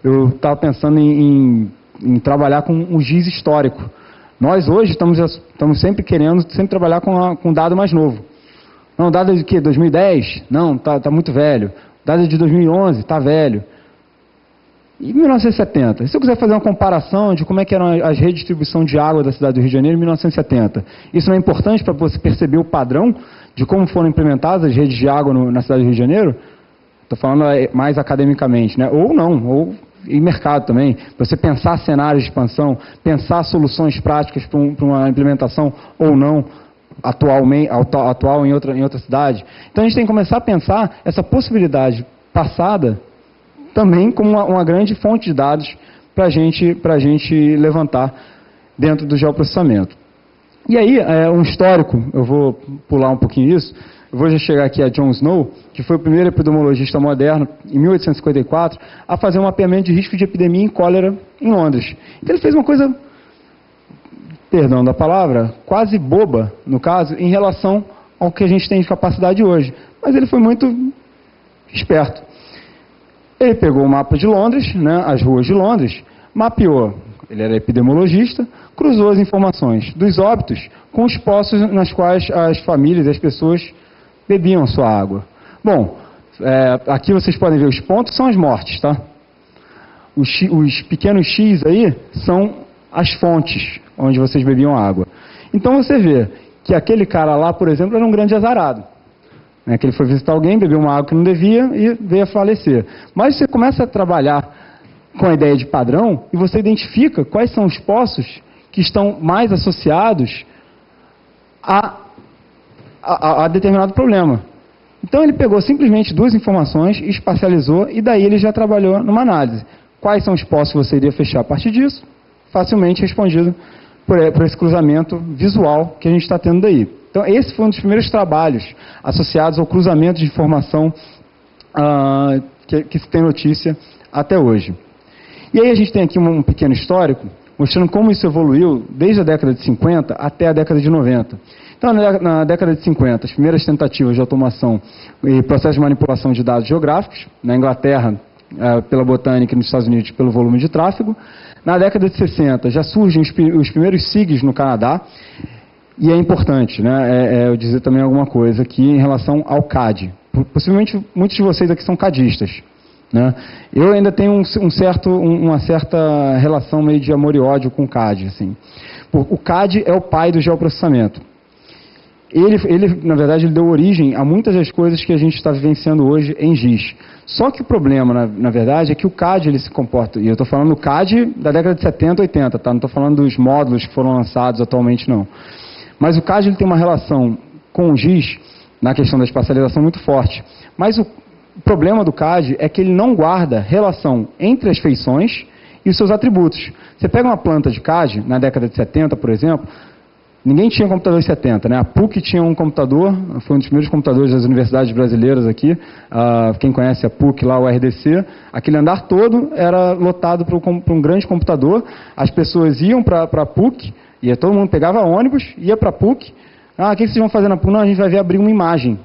eu estava pensando em trabalhar com um GIS histórico. Nós hoje estamos sempre querendo trabalhar com dado mais novo. Não, dado de quê? 2010? Não, tá muito velho. Dado de 2011? Tá velho. E 1970? Se eu quiser fazer uma comparação de como é que eram as redistribuição de água da cidade do Rio de Janeiro em 1970, isso não é importante para você perceber o padrão de como foram implementadas as redes de água na cidade do Rio de Janeiro? Estou falando mais academicamente, né? Ou não, ou em mercado também. Você pensar cenários de expansão, pensar soluções práticas para uma implementação ou não atual em outra cidade. Então a gente tem que começar a pensar essa possibilidade passada também como uma grande fonte de dados para a gente levantar dentro do geoprocessamento. E aí, um histórico, eu vou pular um pouquinho isso, eu vou já chegar aqui a John Snow, que foi o primeiro epidemiologista moderno, em 1854, a fazer um mapeamento de risco de epidemia em cólera em Londres. Então ele fez uma coisa, perdão da palavra, quase boba, no caso, em relação ao que a gente tem de capacidade hoje. Mas ele foi muito esperto. Ele pegou o mapa de Londres, né, as ruas de Londres, mapeou, ele era epidemiologista, cruzou as informações dos óbitos com os poços nas quais as famílias e as pessoas bebiam sua água. Bom, aqui vocês podem ver os pontos, são as mortes, tá? Os pequenos X aí são as fontes onde vocês bebiam água. Então você vê que aquele cara lá, por exemplo, era um grande azarado. Que ele foi visitar alguém, bebeu uma água que não devia e veio a falecer. Mas você começa a trabalhar com a ideia de padrão e você identifica quais são os poços que estão mais associados a determinado problema. Então ele pegou simplesmente duas informações, espacializou e daí ele já trabalhou numa análise. Quais são os poços que você iria fechar a partir disso? Facilmente respondido por esse cruzamento visual que a gente está tendo daí. Então, esse foi um dos primeiros trabalhos associados ao cruzamento de informação que se tem notícia até hoje. E aí a gente tem aqui um pequeno histórico, mostrando como isso evoluiu desde a década de 50 até a década de 90. Então, na década de 50, as primeiras tentativas de automação e processo de manipulação de dados geográficos, na Inglaterra, pela botânica, e nos Estados Unidos, pelo volume de tráfego. Na década de 60, já surgem os primeiros SIGs no Canadá. E é importante, né, eu dizer também alguma coisa aqui em relação ao CAD. Possivelmente muitos de vocês aqui são cadistas. Né? Eu ainda tenho uma certa relação meio de amor e ódio com o CAD. Assim. O CAD é o pai do geoprocessamento. Ele, na verdade, ele deu origem a muitas das coisas que a gente está vivenciando hoje em GIS. Só que o problema, na verdade, é que o CAD ele se comporta, e eu estou falando do CAD da década de 70, 80, tá? Não estou falando dos módulos que foram lançados atualmente, não. Mas o CAD ele tem uma relação com o GIS, na questão da espacialização, muito forte. Mas o problema do CAD é que ele não guarda relação entre as feições e os seus atributos. Você pega uma planta de CAD, na década de 70, por exemplo, ninguém tinha computador em 70, né? A PUC tinha um computador, foi um dos primeiros computadores das universidades brasileiras aqui, quem conhece a PUC lá, o RDC, aquele andar todo era lotado para um grande computador, as pessoas iam para a PUC, todo mundo pegava ônibus, ia para a PUC. O que vocês vão fazer na PUC? Não, a gente vai ver abrir uma imagem.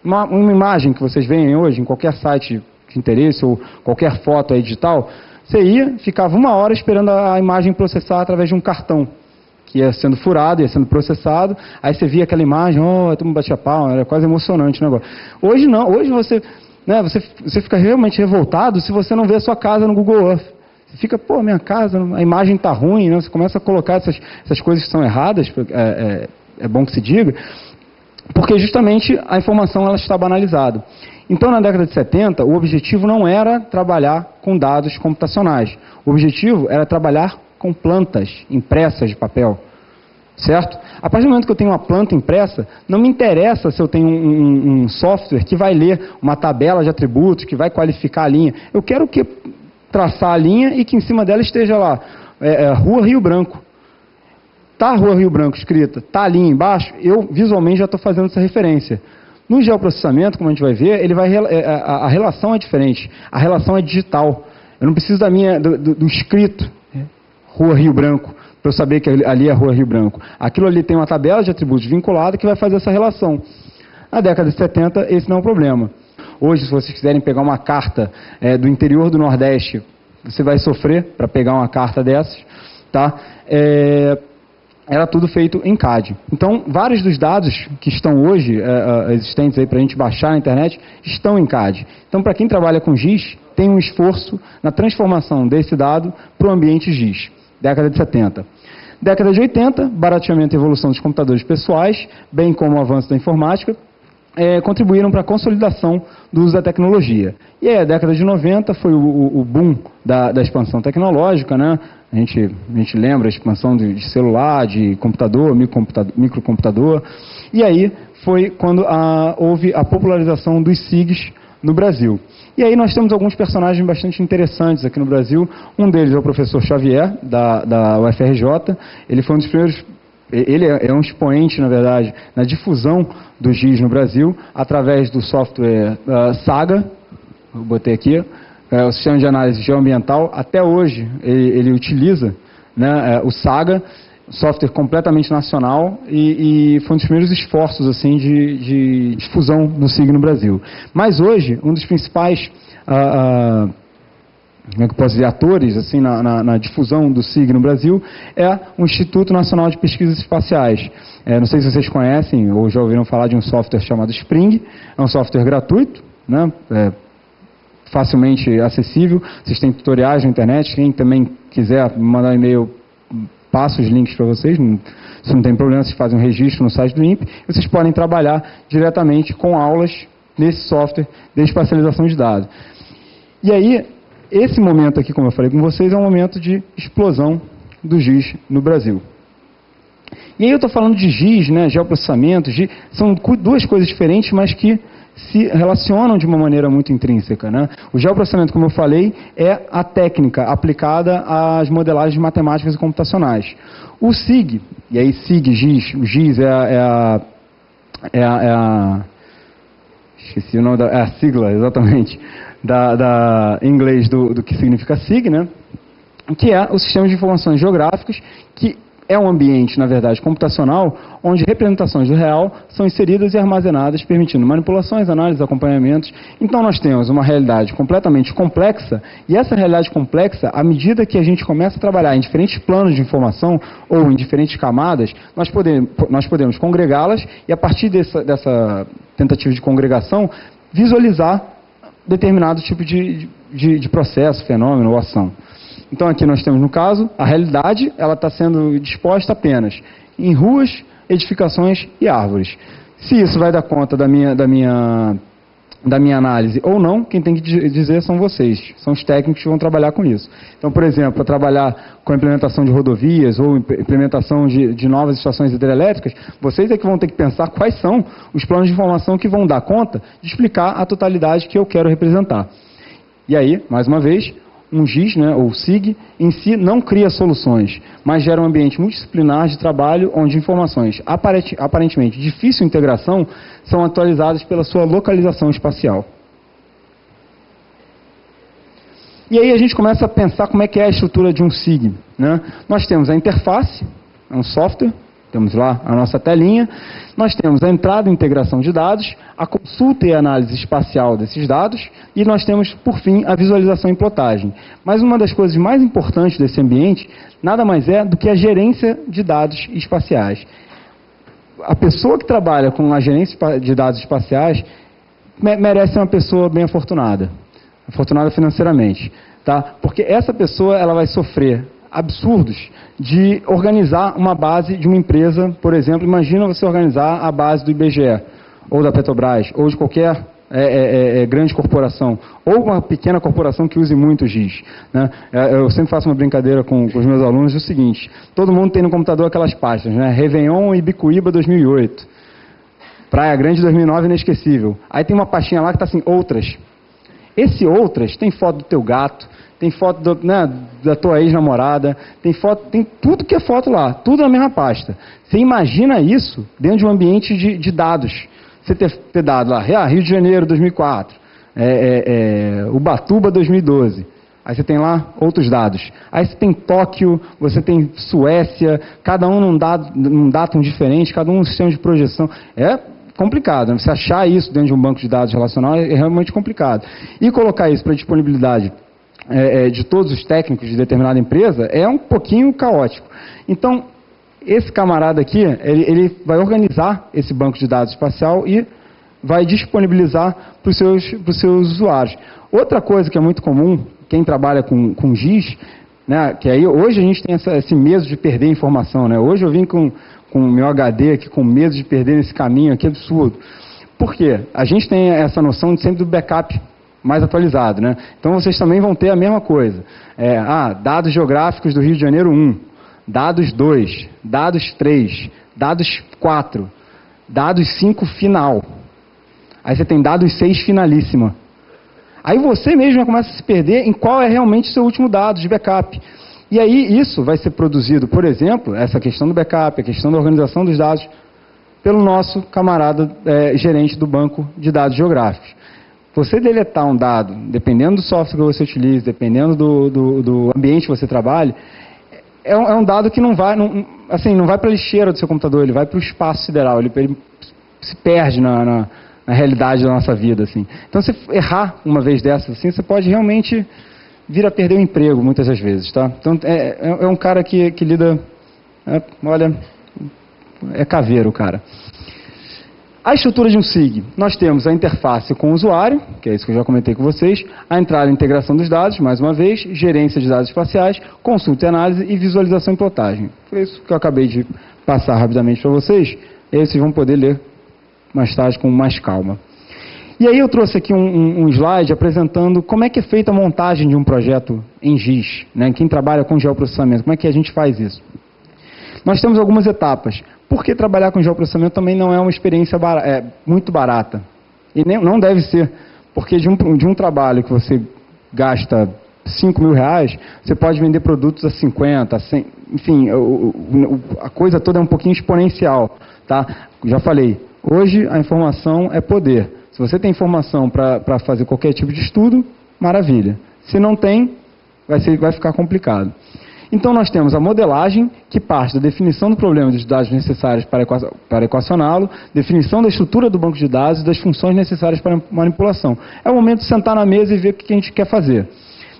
Uma imagem que vocês veem hoje em qualquer site de interesse ou qualquer foto aí digital. Você ia, ficava 1 hora esperando a imagem processar através de um cartão, que ia sendo furado, ia sendo processado. Aí você via aquela imagem, todo mundo batia palma, era quase emocionante o negócio. Hoje não, hoje você fica realmente revoltado se você não vê a sua casa no Google Earth. Você fica, minha casa, a imagem está ruim, né? Você começa a colocar essas coisas que são erradas, é bom que se diga, porque justamente a informação ela está banalizada. Então, na década de 70, o objetivo não era trabalhar com dados computacionais. O objetivo era trabalhar com plantas impressas de papel, certo? A partir do momento que eu tenho uma planta impressa, não me interessa se eu tenho um software que vai ler uma tabela de atributos, que vai qualificar a linha. Eu quero traçar a linha e que em cima dela esteja lá, Rua Rio Branco. Está a Rua Rio Branco escrita, está a linha embaixo, eu visualmente já estou fazendo essa referência. No geoprocessamento, como a gente vai ver, a relação é diferente, a relação é digital. Eu não preciso do escrito, Rua Rio Branco, para eu saber que ali é a Rua Rio Branco. Aquilo ali tem uma tabela de atributos vinculada que vai fazer essa relação. Na década de 70, esse não é o problema. Hoje, se vocês quiserem pegar uma carta do interior do Nordeste, você vai sofrer para pegar uma carta dessas, tá? Era tudo feito em CAD. Então, vários dos dados que estão hoje existentes aí para a gente baixar na internet estão em CAD. Então, para quem trabalha com GIS, tem um esforço na transformação desse dado para o ambiente GIS. Década de 70. Década de 80, barateamento e evolução dos computadores pessoais, bem como o avanço da informática, contribuíram para a consolidação do uso da tecnologia. E aí, a década de 90 foi o boom da expansão tecnológica, né? A gente lembra a expansão de celular, de computador, microcomputador. E aí foi quando houve a popularização dos SIGs no Brasil. E aí nós temos alguns personagens bastante interessantes aqui no Brasil. Um deles é o professor Xavier, da UFRJ. Ele foi um dos primeiros... Ele é um expoente, na verdade, na difusão do GIS no Brasil, através do software Saga, eu botei aqui, o sistema de análise geoambiental. Até hoje ele utiliza, né, o Saga, software completamente nacional, e foi um dos primeiros esforços assim, de difusão do SIG no Brasil. Mas hoje, um dos principais... como é que eu posso dizer, atores assim, na difusão do SIG no Brasil, é o Instituto Nacional de Pesquisas Espaciais. Não sei se vocês conhecem ou já ouviram falar de um software chamado Spring. É um software gratuito, né? Facilmente acessível. Vocês têm tutoriais na internet. Quem também quiser mandar um e-mail, passo os links para vocês. Se não tem problema, vocês fazem um registro no site do INPE. Vocês podem trabalhar diretamente com aulas nesse software de espacialização de dados. E aí, esse momento aqui, como eu falei com vocês, é um momento de explosão do GIS no Brasil. E aí eu estou falando de GIS, né, geoprocessamento, GIS, são duas coisas diferentes, mas que se relacionam de uma maneira muito intrínseca, né? O geoprocessamento, como eu falei, é a técnica aplicada às modelagens matemáticas e computacionais. O SIG, e aí SIG, GIS, o GIS esqueci o nome a sigla, exatamente, em inglês do que significa SIG, né? Que é o Sistema de Informações Geográficas, que é um ambiente, na verdade, computacional, onde representações do real são inseridas e armazenadas, permitindo manipulações, análises, acompanhamentos. Então, nós temos uma realidade completamente complexa, e essa realidade complexa, à medida que a gente começa a trabalhar em diferentes planos de informação, ou em diferentes camadas, nós podemos congregá-las, e a partir dessa tentativa de congregação, visualizar determinado tipo de processo, fenômeno ou ação. Então aqui nós temos, no caso, a realidade, ela está sendo disposta apenas em ruas, edificações e árvores. Se isso vai dar conta da minha análise ou não, quem tem que dizer são vocês, são os técnicos que vão trabalhar com isso. Então, por exemplo, para trabalhar com a implementação de rodovias ou implementação de novas estações hidrelétricas, vocês é que vão ter que pensar quais são os planos de informação que vão dar conta de explicar a totalidade que eu quero representar. E aí, mais uma vez, um GIS, né, ou SIG, em si não cria soluções, mas gera um ambiente multidisciplinar de trabalho onde informações aparentemente de difícil integração são atualizadas pela sua localização espacial. E aí a gente começa a pensar como é que é a estrutura de um SIG, né? Nós temos a interface, é um software, temos lá a nossa telinha, nós temos a entrada e integração de dados, a consulta e análise espacial desses dados, e nós temos, por fim, a visualização e plotagem. Mas uma das coisas mais importantes desse ambiente, nada mais é do que a gerência de dados espaciais. A pessoa que trabalha com a gerência de dados espaciais merece ser uma pessoa bem afortunada financeiramente, tá? Porque essa pessoa ela vai sofrer absurdos de organizar uma base de uma empresa, por exemplo, imagina você organizar a base do IBGE, ou da Petrobras, ou de qualquer grande corporação, ou uma pequena corporação que use muito o GIS, né? Eu sempre faço uma brincadeira com os meus alunos, é o seguinte, todo mundo tem no computador aquelas pastas, né? Réveillon e Ibicuíba 2008, Praia Grande 2009 inesquecível, aí tem uma pastinha lá que está assim, outras. Esse outras tem foto do teu gato, tem foto da tua ex-namorada, tem tudo que é foto lá, tudo na mesma pasta. Você imagina isso dentro de um ambiente de dados. Você ter dado lá, Rio de Janeiro 2004, Ubatuba 2012. Aí você tem lá outros dados. Aí você tem Tóquio, você tem Suécia, cada um num datum diferente, cada um um sistema de projeção. É complicado, né? Você achar isso dentro de um banco de dados relacional é realmente complicado. E colocar isso para disponibilidade de todos os técnicos de determinada empresa é um pouquinho caótico. Então, esse camarada aqui, ele vai organizar esse banco de dados espacial e vai disponibilizar para os seus usuários. Outra coisa que é muito comum, quem trabalha com GIS, né, que aí hoje a gente tem esse medo de perder informação, né? Hoje eu vim com o meu HD aqui com medo de perder esse caminho aqui absurdo. Por quê? A gente tem essa noção de sempre do backup mais atualizado, né? Então vocês também vão ter a mesma coisa. Dados geográficos do Rio de Janeiro 1, dados 2, dados 3, dados 4, dados 5 final. Aí você tem dados 6 finalíssima. Aí você mesmo já começa a se perder em qual é realmente o seu último dado de backup. E aí isso vai ser produzido, por exemplo, essa questão do backup, a questão da organização dos dados, pelo nosso camarada gerente do banco de dados geográficos. Você deletar um dado, dependendo do software que você utilize, dependendo do ambiente que você trabalhe, é um dado que não vai para a lixeira do seu computador, ele vai para o espaço sideral, ele se perde na realidade da nossa vida, assim. Então, se errar uma vez dessas, assim, você pode realmente vir a perder o emprego, muitas das vezes, tá? Então, é um cara que lida... olha, é caveiro, cara. A estrutura de um SIG. Nós temos a interface com o usuário, que é isso que eu já comentei com vocês, a entrada e integração dos dados, mais uma vez, gerência de dados espaciais, consulta e análise e visualização e plotagem. Foi isso que eu acabei de passar rapidamente para vocês, e aí vocês vão poder ler mais tarde com mais calma. E aí eu trouxe aqui um slide apresentando como é que é feita a montagem de um projeto em GIS, né? Quem trabalha com geoprocessamento, como é que a gente faz isso? Nós temos algumas etapas. Porque trabalhar com geoprocessamento também não é uma experiência muito barata. E não deve ser, porque de um trabalho que você gasta R$5.000, você pode vender produtos a 50, 100, enfim, a coisa toda é um pouquinho exponencial. Tá? Já falei, hoje a informação é poder. Se você tem informação para fazer qualquer tipo de estudo, maravilha. Se não tem, vai ficar complicado. Então, nós temos a modelagem, que parte da definição do problema dos dados necessários para equacioná-lo, definição da estrutura do banco de dados e das funções necessárias para manipulação. É o momento de sentar na mesa e ver o que a gente quer fazer.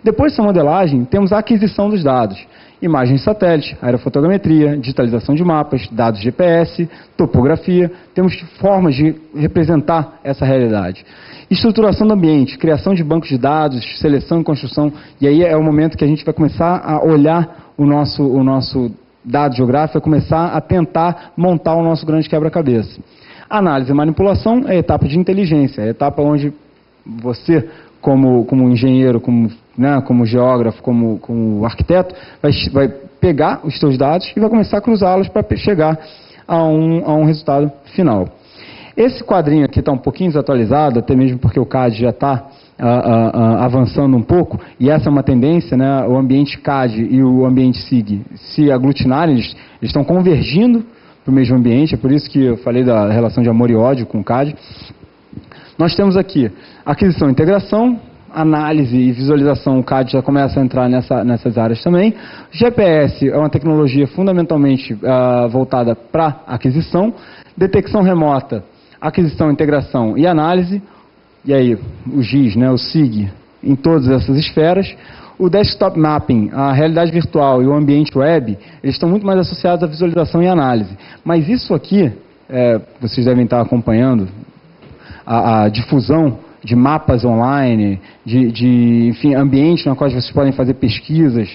Depois dessa modelagem, temos a aquisição dos dados. Imagens de satélite, aerofotogrametria, digitalização de mapas, dados GPS, topografia. Temos formas de representar essa realidade. Estruturação do ambiente, criação de bancos de dados, seleção e construção. E aí é o momento que a gente vai começar a olhar o nosso dado geográfico, vai começar a tentar montar o nosso grande quebra-cabeça. Análise e manipulação é a etapa de inteligência, é a etapa onde você, como engenheiro, como geógrafo, como arquiteto, vai pegar os seus dados e vai começar a cruzá-los para chegar a um resultado final. Esse quadrinho aqui está um pouquinho desatualizado, até mesmo porque o CAD já está avançando um pouco, e essa é uma tendência, né? O ambiente CAD e o ambiente SIG se aglutinarem, eles estão convergindo para o mesmo ambiente, é por isso que eu falei da relação de amor e ódio com o CAD. Nós temos aqui aquisição e integração, análise e visualização, o CAD já começa a entrar nessas áreas também. GPS é uma tecnologia fundamentalmente voltada para aquisição, detecção remota, aquisição, integração e análise, e aí o GIS, né, o SIG, em todas essas esferas. O desktop mapping, a realidade virtual e o ambiente web, eles estão muito mais associados à visualização e análise. Mas isso aqui, vocês devem estar acompanhando, a difusão de mapas online, enfim, ambientes na quais vocês podem fazer pesquisas,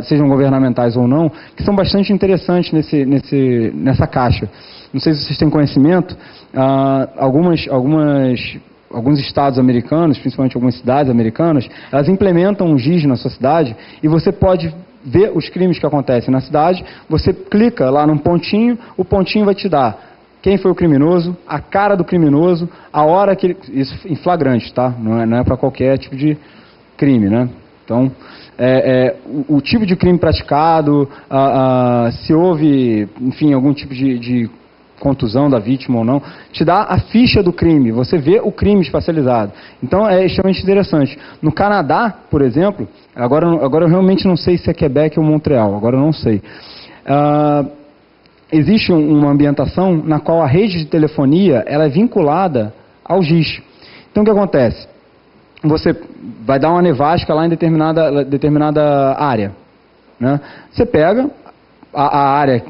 sejam governamentais ou não, que são bastante interessantes nessa caixa. Não sei se vocês têm conhecimento, alguns estados americanos, principalmente algumas cidades americanas, elas implementam um GIS na sua cidade e você pode ver os crimes que acontecem na cidade, você clica lá num pontinho, o pontinho vai te dar quem foi o criminoso, a cara do criminoso, a hora que ele... Isso em flagrante, tá? Não é para qualquer tipo de crime, né? Então, o tipo de crime praticado, se houve, enfim, algum tipo de contusão da vítima ou não, te dá a ficha do crime, você vê o crime espacializado. Então, é extremamente interessante. No Canadá, por exemplo, agora eu realmente não sei se é Quebec ou Montreal, agora eu não sei. Existe uma ambientação na qual a rede de telefonia ela é vinculada ao GIS. Então, o que acontece? você vai dar uma nevasca lá em determinada área, né? Você pega a área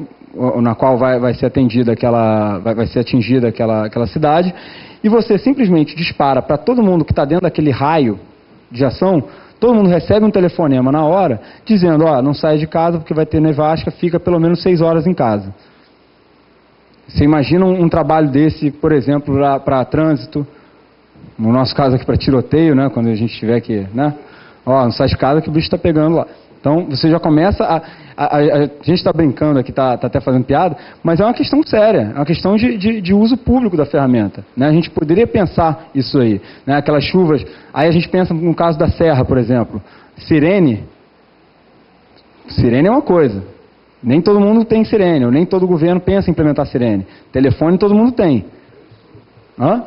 na qual vai ser atendida vai ser atingida aquela cidade, e você simplesmente dispara para todo mundo que está dentro daquele raio de ação. Todo mundo recebe um telefonema na hora, dizendo, não saia de casa porque vai ter nevasca, fica pelo menos 6 horas em casa. Você imagina um trabalho desse, por exemplo, para trânsito, no nosso caso aqui para tiroteio, né, quando a gente tiver que, né, não sai de casa que o bicho está pegando lá. Então, você já começa a gente está brincando aqui, está até fazendo piada, mas é uma questão séria, é uma questão de uso público da ferramenta, né? A gente poderia pensar isso aí, né? Aquelas chuvas, aí a gente pensa no caso da serra, por exemplo, sirene é uma coisa, nem todo mundo tem sirene, ou nem todo governo pensa em implementar sirene, telefone todo mundo tem.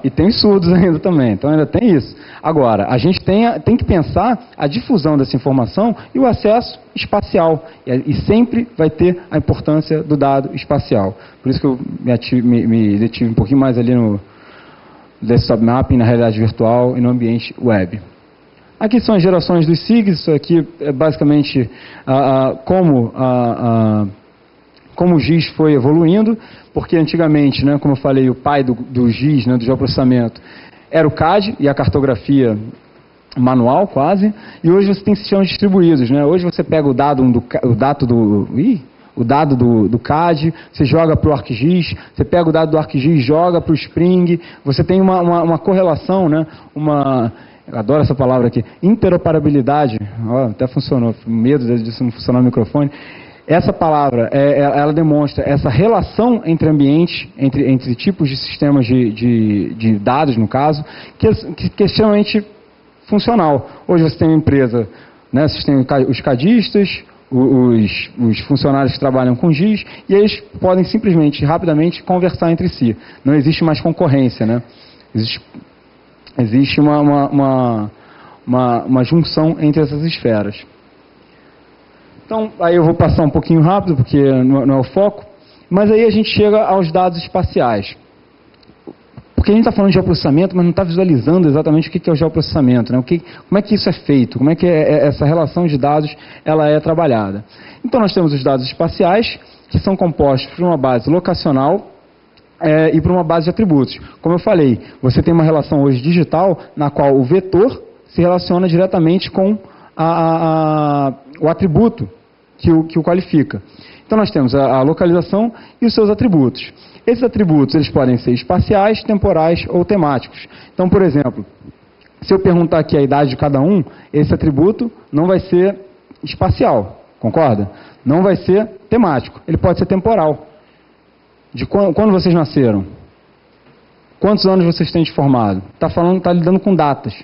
E tem os surdos ainda também, então ainda tem isso. Agora, a gente tem que pensar a difusão dessa informação e o acesso espacial, e sempre vai ter a importância do dado espacial. Por isso que eu me detive um pouquinho mais ali no desktop mapping, na realidade virtual e no ambiente web. Aqui são as gerações dos SIGs, isso aqui é basicamente como o GIS foi evoluindo, porque antigamente, né, como eu falei, o pai do GIS, né, do geoprocessamento, era o CAD e a cartografia manual quase, e hoje você tem sistemas distribuídos, né? Hoje você pega o dado do CAD, você joga para o ArcGIS, você pega o dado do ArcGIS, joga para o Spring, você tem uma correlação, né? Eu adoro essa palavra aqui, interoperabilidade, até funcionou, medo disso não funcionar no microfone. Essa palavra, ela demonstra essa relação entre ambientes, entre tipos de sistemas de dados, no caso, que é extremamente funcional. Hoje você tem uma empresa, né, você tem os cadistas, os funcionários que trabalham com GIS, e eles podem simplesmente, rapidamente, conversar entre si. Não existe mais concorrência, né? Existe uma junção entre essas esferas. Então, aí eu vou passar um pouquinho rápido, porque não é o foco, mas aí a gente chega aos dados espaciais. Porque a gente está falando de geoprocessamento, mas não está visualizando exatamente o que é o geoprocessamento, né? Como é que isso é feito, como é que essa relação de dados ela é trabalhada. Então, nós temos os dados espaciais, que são compostos por uma base locacional e por uma base de atributos. Como eu falei, você tem uma relação hoje digital, na qual o vetor se relaciona diretamente com o atributo que o qualifica. Então nós temos a localização e os seus atributos. Esses atributos eles podem ser espaciais, temporais ou temáticos. Então, por exemplo, se eu perguntar aqui a idade de cada um, esse atributo não vai ser espacial, concorda? Não vai ser temático, ele pode ser temporal. De quando vocês nasceram? Quantos anos vocês têm de formado? Está lidando com datas.